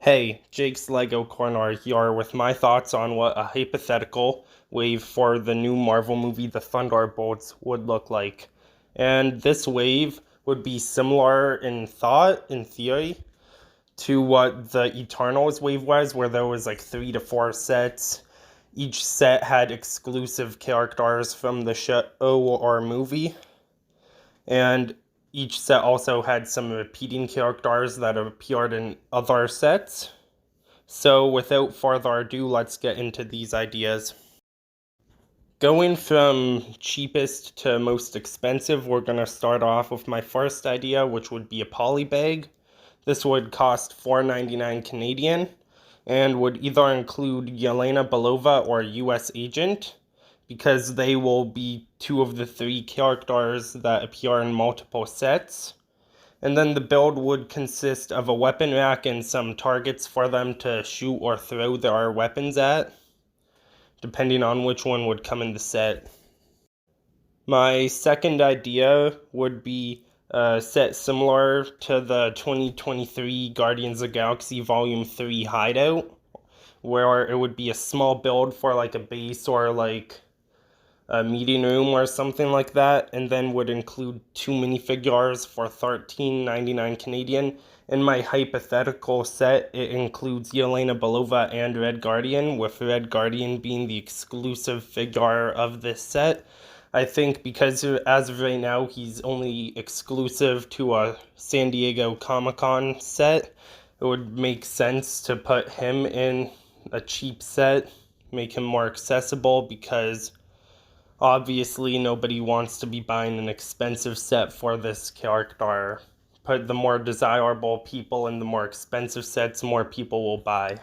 Hey, Jake's Lego Corner here with my thoughts on what a hypothetical wave for the new Marvel movie The Thunderbolts would look like. And this wave would be similar in thought, in theory, to what the Eternals wave was, where there was like 3 to 4 sets. Each set had exclusive characters from the show or movie. And each set also had some repeating characters that appeared in other sets. So without further ado, let's get into these ideas. Going from cheapest to most expensive, we're going to start off with my first idea, which would be a Polybag. This would cost $4.99 Canadian and would either include Yelena Belova or US Agent, because they will be 2 of the 3 characters that appear in multiple sets. And then the build would consist of a weapon rack and some targets for them to shoot or throw their weapons at, depending on which one would come in the set. My second idea would be a set similar to the 2023 Guardians of the Galaxy Volume 3 Hideout, where it would be a small build for like a base or like a meeting room or something like that, and then would include 2 minifigures for $13.99 Canadian. In my hypothetical set, it includes Yelena Belova and Red Guardian, with Red Guardian being the exclusive figure of this set. I think because as of right now, he's only exclusive to a San Diego Comic-Con set, it would make sense to put him in a cheap set, make him more accessible, because obviously nobody wants to be buying an expensive set for this character. Put the more desirable people in the more expensive sets, more people will buy.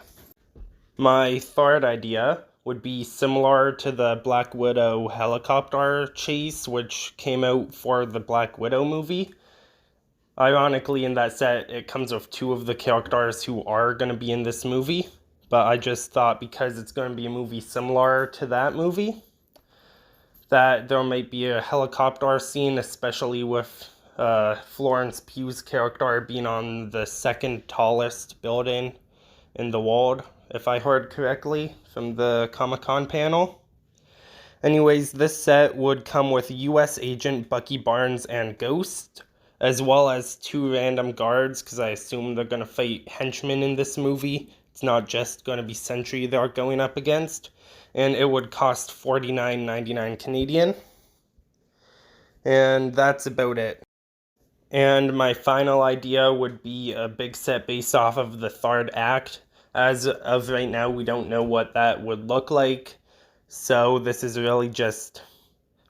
My third idea would be similar to the Black Widow helicopter chase, which came out for the Black Widow movie. Ironically, in that set, it comes with 2 of the characters who are going to be in this movie, but I just thought because it's going to be a movie similar to that movie, that there might be a helicopter scene, especially with Florence Pugh's character being on the second tallest building in the world, if I heard correctly from the Comic-Con panel. Anyways, this set would come with US Agent Bucky Barnes and Ghost, as well as 2 random guards, because I assume they're going to fight henchmen in this movie. It's not just going to be Sentry they're going up against. And it would cost $49.99 Canadian. And that's about it. And my final idea would be a big set based off of the third act. As of right now, we don't know what that would look like. So this is really just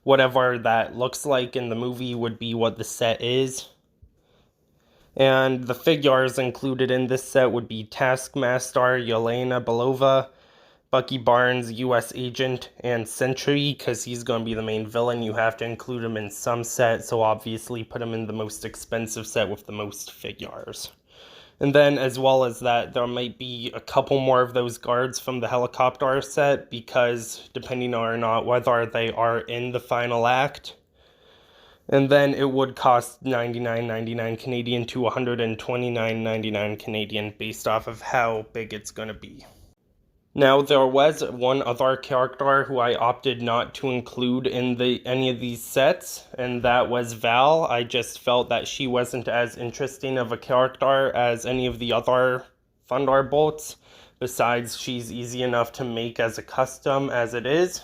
whatever that looks like in the movie would be what the set is. And the figures included in this set would be Taskmaster, Yelena Belova, Bucky Barnes, US Agent, and Sentry, because he's going to be the main villain. You have to include him in some set, so obviously put him in the most expensive set with the most figures. And then, as well as that, there might be a couple more of those guards from the helicopter set, because depending on or not whether they are in the final act. And then it would cost $99.99 Canadian to $129.99 Canadian, based off of how big it's going to be. Now, there was one other character who I opted not to include in any of these sets, and that was Val. I just felt that she wasn't as interesting of a character as any of the other Thunderbolts. Besides, she's easy enough to make as a custom as it is.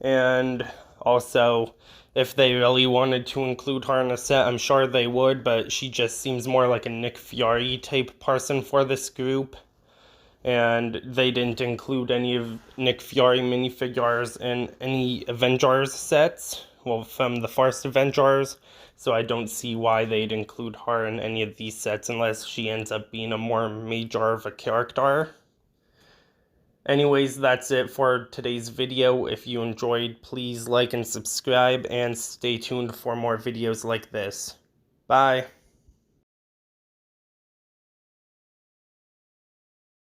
And also, if they really wanted to include her in a set, I'm sure they would, but she just seems more like a Nick Fury type person for this group. And they didn't include any of Nick Fury minifigures in any Avengers sets, well, from the first Avengers, so I don't see why they'd include her in any of these sets unless she ends up being a more major of a character. Anyways, that's it for today's video. If you enjoyed, please like and subscribe, and stay tuned for more videos like this. Bye!